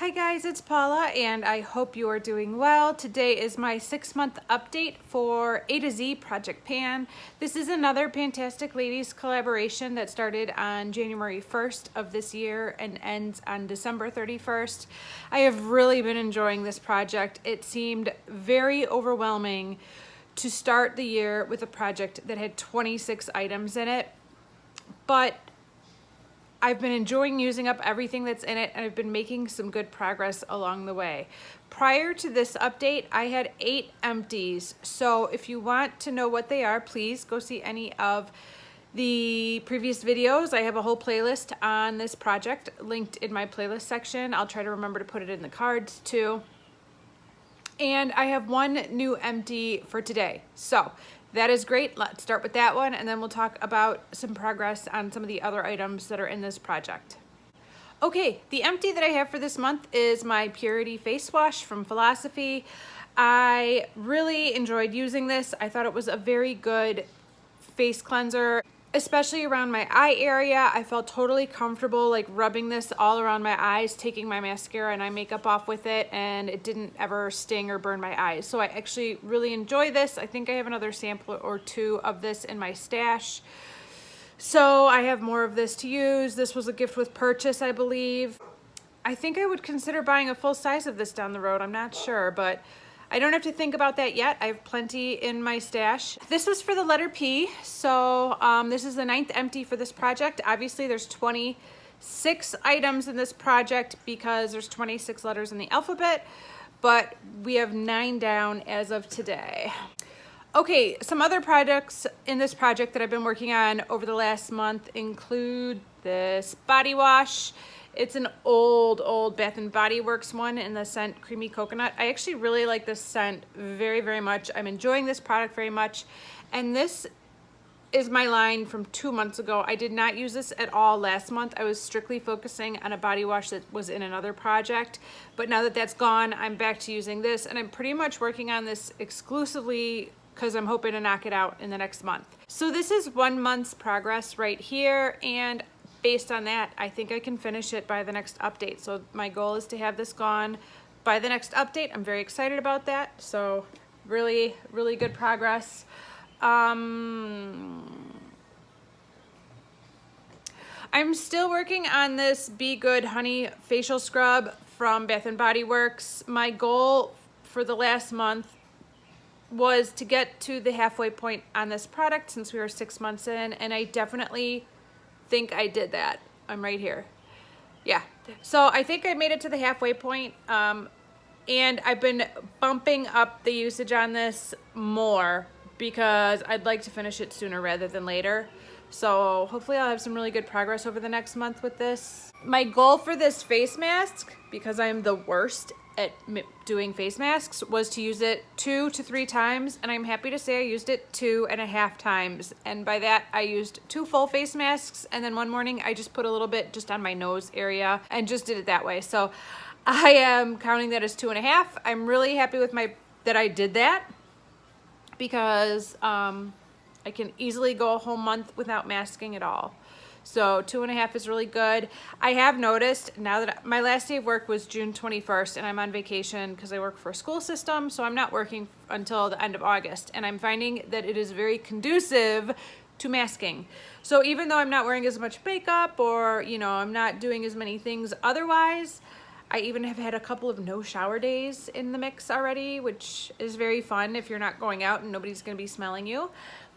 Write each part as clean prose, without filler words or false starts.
Hi guys, it's Paula and I hope you are doing well. Today is my 6-month update for A to Z Project Pan. This is another Fantastic Ladies collaboration that started on January 1st of this year and ends on December 31st. I have really been enjoying this project. It seemed very overwhelming to start the year with a project that had 26 items in it, but I've been enjoying using up everything that's in it, and I've been making some good progress along the way. Prior to this update, I had 8 empties. So if you want to know what they are, please go see any of the previous videos. I have a whole playlist on this project linked in my playlist section. I'll try to remember to put it in the cards too. And I have 1 new empty for today. So that is great. Let's start with that one, and then we'll talk about some progress on some of the other items that are in this project. Okay, the empty that I have for this month is my Purity Face Wash from Philosophy. I really enjoyed using this. I thought it was a very good face cleanser, especially around my eye area. I felt totally comfortable like rubbing this all around my eyes, taking my mascara and eye makeup off with it, and it didn't ever sting or burn my eyes. So I actually really enjoy this. I think I have another sample or 2 of this in my stash. So I have more of this to use. This was a gift with purchase, I believe. I think I would consider buying a full size of this down the road. I'm not sure, but I don't have to think about that yet. I have plenty in my stash. This was for the letter P, so this is the 9th empty for this project. Obviously, there's 26 items in this project because there's 26 letters in the alphabet, but we have 9 down as of today. Okay, some other products in this project that I've been working on over the last month include this body wash. It's an old Bath & Body Works one in the scent Creamy Coconut. I actually really like this scent very, very much. I'm enjoying this product very much. And this is my line from 2 months ago. I did not use this at all last month. I was strictly focusing on a body wash that was in another project. But now that that's gone, I'm back to using this. And I'm pretty much working on this exclusively because I'm hoping to knock it out in the next month. So this is 1 month's progress right here. And based on that, I think I can finish it by the next update. So my goal is to have this gone by the next update. I'm very excited about that. So really, really good progress. I'm still working on this Be Good Honey facial scrub from Bath & Body Works. My goal for the last month was to get to the halfway point on this product since we were 6 months in, and I definitely think I did that. I'm right here. Yeah, so I think I made it to the halfway point, and I've been bumping up the usage on this more because I'd like to finish it sooner rather than later. So hopefully I'll have some really good progress over the next month with this. My goal for this face mask, because I'm the worst at doing face masks, was to use it 2 to 3 times, and I'm happy to say I used it 2.5 times. And by that, I used 2 full face masks, and then one morning I just put a little bit just on my nose area and just did it that way. So I am counting that as 2.5. I'm really happy with that I did that because I can easily go a whole month without masking at all. So 2.5 is really good. I have noticed now that my last day of work was June 21st, and I'm on vacation because I work for a school system, so I'm not working until the end of August, and I'm finding that it is very conducive to masking. So even though I'm not wearing as much makeup, or I'm not doing as many things otherwise, I even have had a couple of no shower days in the mix already, which is very fun if you're not going out and nobody's going to be smelling you.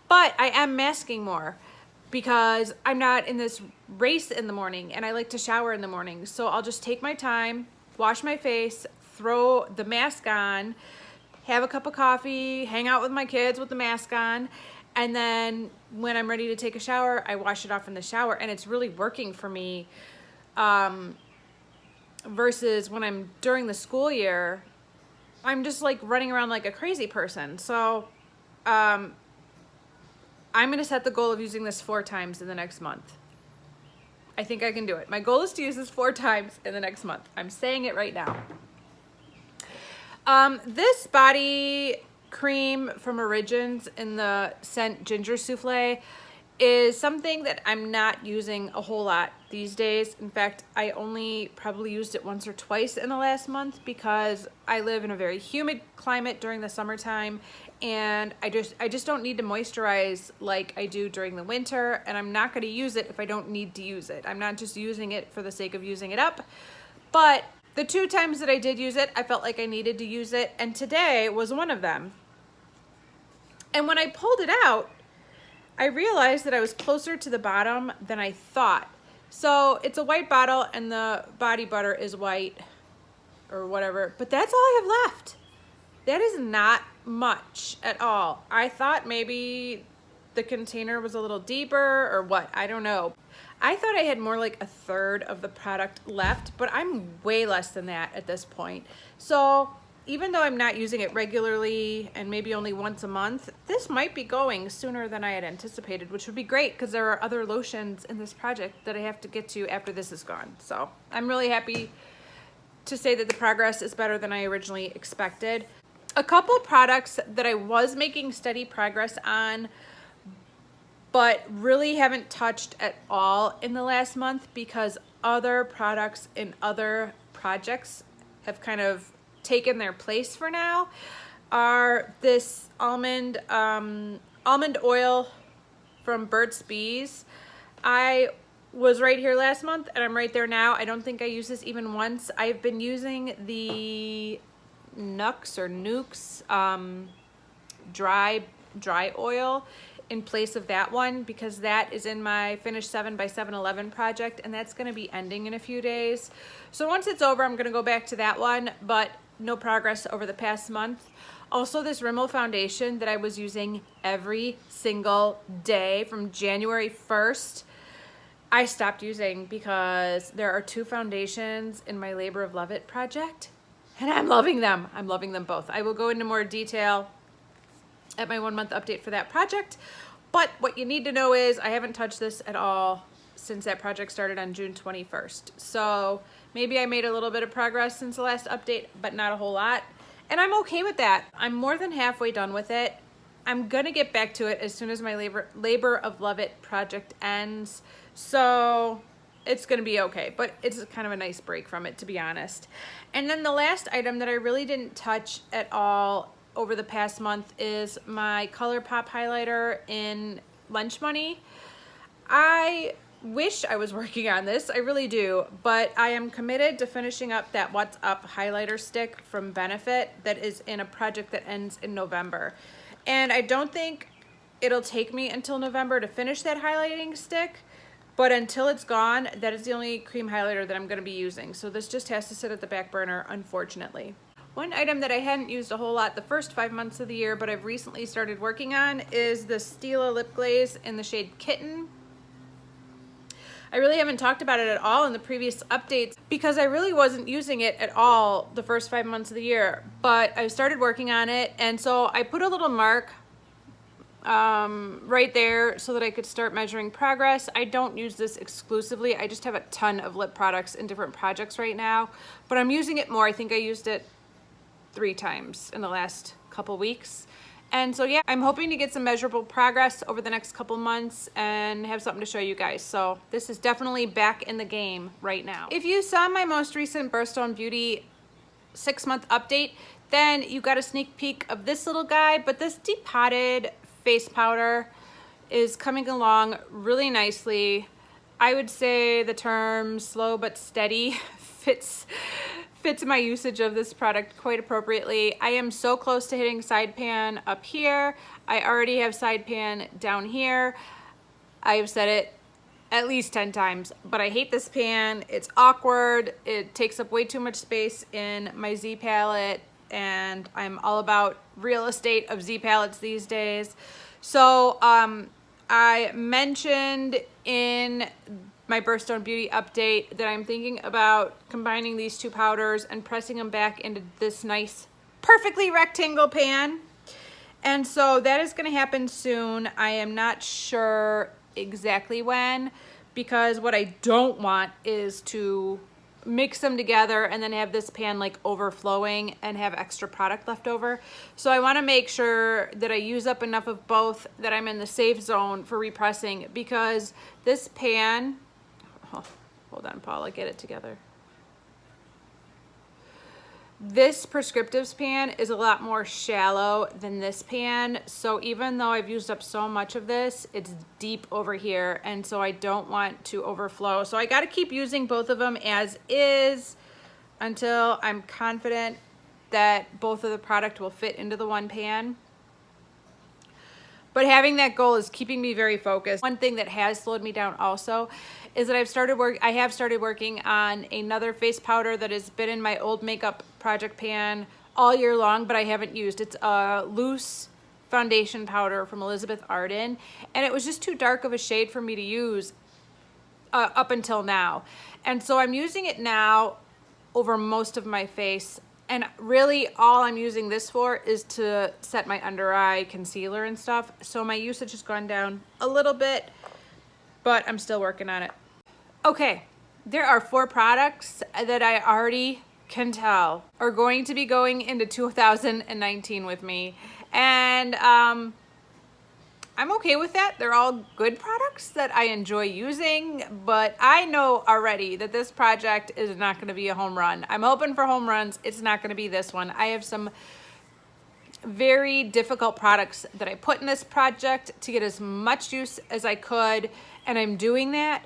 But I am masking more because I'm not in this race in the morning, and I like to shower in the morning. So I'll just take my time, wash my face, throw the mask on, have a cup of coffee, hang out with my kids with the mask on, and then when I'm ready to take a shower, I wash it off in the shower, and it's really working for me versus when I'm during the school year, I'm just like running around like a crazy person. So I'm going to set the goal of using this 4 times in the next month. I think I can do it. My goal is to use this 4 times in the next month. I'm saying it right now. This body cream from Origins in the scent Ginger Souffle is something that I'm not using a whole lot these days. In fact, I only probably used it once or twice in the last month because I live in a very humid climate during the summertime, and I just don't need to moisturize like I do during the winter, and I'm not going to use it if I don't need to use it. I'm not just using it for the sake of using it up. But the 2 times that I did use it, I felt like I needed to use it, and today was one of them. And when I pulled it out, I realized that I was closer to the bottom than I thought. So it's a white bottle and the body butter is white or whatever, but that's all I have left. That is not much at all. I thought maybe the container was a little deeper or what, I don't know. I thought I had more like a third of the product left, but I'm way less than that at this point. So even though I'm not using it regularly and maybe only once a month, this might be going sooner than I had anticipated, which would be great because there are other lotions in this project that I have to get to after this is gone. So I'm really happy to say that the progress is better than I originally expected. A couple products that I was making steady progress on, but really haven't touched at all in the last month because other products in other projects have kind of taken their place for now, are this almond oil from Burt's Bees. I was right here last month and I'm right there now. I don't think I used this even once. I've been using the Nukes dry oil in place of that one because that is in my Finish 7 by 7-Eleven project, and that's going to be ending in a few days. So once it's over, I'm going to go back to that one, but no progress over the past month. Also, this Rimmel foundation that I was using every single day from January 1st, I stopped using because there are 2 foundations in my Labor of Love It project, and I'm loving them. I'm loving them both. I will go into more detail at my 1-month update for that project, but what you need to know is I haven't touched this at all since that project started on June 21st. So maybe I made a little bit of progress since the last update, but not a whole lot. And I'm okay with that. I'm more than halfway done with it. I'm gonna get back to it as soon as my Labor of Love It project ends. So it's gonna be okay, but it's kind of a nice break from it, to be honest. And then the last item that I really didn't touch at all over the past month is my ColourPop highlighter in Lunch Money. I wish I was working on this, I really do, but I am committed to finishing up that What's Up highlighter stick from Benefit that is in a project that ends in November. And I don't think it'll take me until November to finish that highlighting stick, but until it's gone, that is the only cream highlighter that I'm going to be using. So this just has to sit at the back burner, unfortunately. One item that I hadn't used a whole lot the first 5 months of the year, but I've recently started working on is the Stila lip glaze in the shade Kitten. I really haven't talked about it at all in the previous updates because I really wasn't using it at all the first 5 months of the year, but I started working on it, and so I put a little mark right there so that I could start measuring progress. I don't use this exclusively. I just have a ton of lip products in different projects right now, but I'm using it more. I think I used it 3 times in the last couple weeks. And so yeah, I'm hoping to get some measurable progress over the next couple months and have something to show you guys. So this is definitely back in the game right now. If you saw my most recent Birthstone Beauty 6-month update, then you got a sneak peek of this little guy, but this depotted face powder is coming along really nicely. I would say the term slow but steady fits my usage of this product quite appropriately. I am so close to hitting side pan up here. I already have side pan down here. I've said it at least 10 times, but I hate this pan. It's awkward. It takes up way too much space in my Z palette, and I'm all about real estate of Z palettes these days. So I mentioned in my Birthstone Beauty update that I'm thinking about combining these 2 powders and pressing them back into this nice, perfectly rectangle pan. And so that is going to happen soon. I am not sure exactly when, because what I don't want is to mix them together and then have this pan like overflowing and have extra product left over. So I want to make sure that I use up enough of both, that I'm in the safe zone for repressing, because this pan, oh, hold on Paula, get it together. This Prescriptives pan is a lot more shallow than this pan, so even though I've used up so much of this, it's deep over here, and so I don't want to overflow. So I got to keep using both of them as is until I'm confident that both of the product will fit into the one pan. But having that goal is keeping me very focused. One thing that has slowed me down also is that I have started working on another face powder that has been in my old makeup project pan all year long, but I haven't used. It's a loose foundation powder from Elizabeth Arden, and it was just too dark of a shade for me to use up until now. And so I'm using it now over most of my face. And really all I'm using this for is to set my under eye concealer and stuff. So my usage has gone down a little bit, but I'm still working on it. Okay, there are 4 products that I already can tell are going to be going into 2019 with me. And I'm okay with that. They're all good products that I enjoy using, but I know already that this project is not going to be a home run. I'm hoping for home runs. It's not going to be this one. I have some very difficult products that I put in this project to get as much use as I could, and I'm doing that,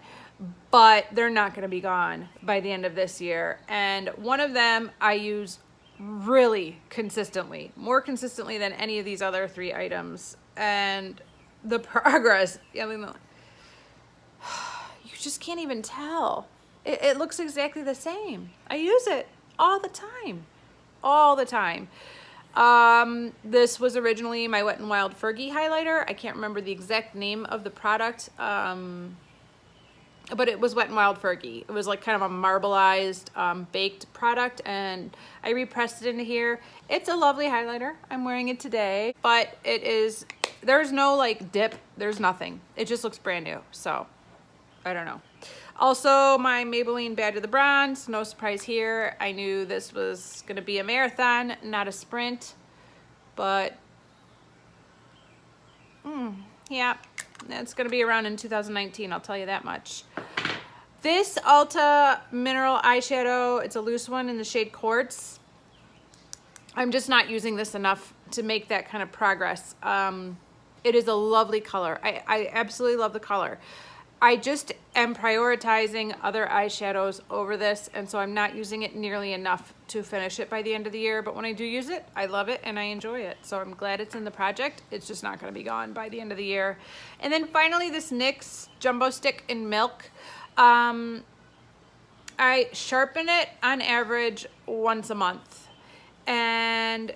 but they're not going to be gone by the end of this year. And one of them I use really consistently, more consistently than any of these other 3 items. And the progress, I mean, you just can't even tell. It looks exactly the same. I use it all the time, all the time. This was originally my Wet n Wild Fergie highlighter. I can't remember the exact name of the product, but it was Wet n Wild Fergie. It was like kind of a marbleized baked product, and I repressed it into here. It's a lovely highlighter. I'm wearing it today, but it is, there's no like dip, there's nothing. It just looks brand new, so I don't know. Also, my Maybelline Bad to the Bronze, no surprise here. I knew this was gonna be a marathon, not a sprint, but yeah, it's gonna be around in 2019, I'll tell you that much. This Ulta Mineral Eyeshadow, it's a loose one in the shade Quartz. I'm just not using this enough to make that kind of progress. It is a lovely color. I absolutely love the color. I just am prioritizing other eyeshadows over this, and so I'm not using it nearly enough to finish it by the end of the year. But when I do use it, I love it and I enjoy it. So I'm glad it's in the project. It's just not going to be gone by the end of the year. And then finally, this NYX Jumbo Stick in Milk. I sharpen it on average once a month, and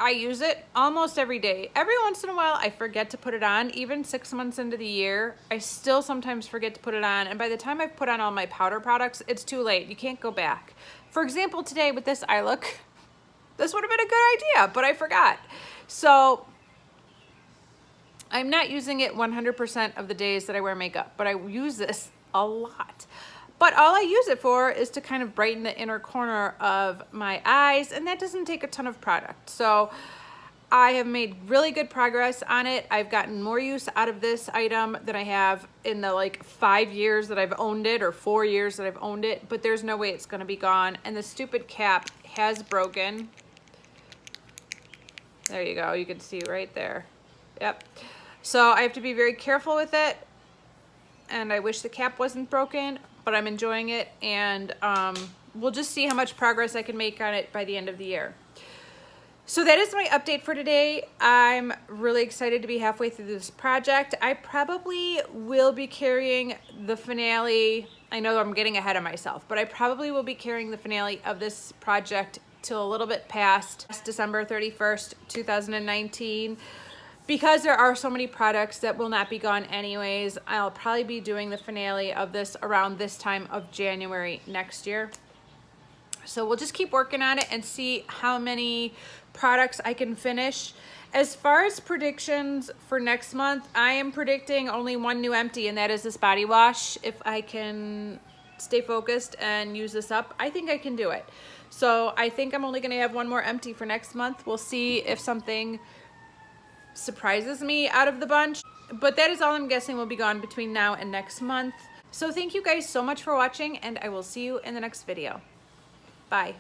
I use it almost every day. Every once in a while, I forget to put it on. Even 6 months into the year, I still sometimes forget to put it on. And by the time I've put on all my powder products, it's too late. You can't go back. For example, today with this eye look, this would have been a good idea, but I forgot. So I'm not using it 100% of the days that I wear makeup, but I use this a lot. But all I use it for is to kind of brighten the inner corner of my eyes, and that doesn't take a ton of product. So I have made really good progress on it. I've gotten more use out of this item than I have in the like 5 years that I've owned it, or 4 years that I've owned it, but there's no way it's gonna be gone. And the stupid cap has broken. There you go, you can see right there. Yep. So I have to be very careful with it, and I wish the cap wasn't broken, but I'm enjoying it, and we'll just see how much progress I can make on it by the end of the year. So that is my update for today. I'm really excited to be halfway through this project. I probably will be carrying the finale. I know I'm getting ahead of myself, but I probably will be carrying the finale of this project till a little bit past December 31st, 2019. Because there are so many products that will not be gone anyways, I'll probably be doing the finale of this around this time of January next year. So we'll just keep working on it and see how many products I can finish. As far as predictions for next month, I am predicting only one new empty, and that is this body wash. If I can stay focused and use this up, I think I can do it. So I think I'm only gonna have one more empty for next month. We'll see if something surprises me out of the bunch, but that is all I'm guessing will be gone between now and next month. So thank you guys so much for watching, and I will see you in the next video. Bye.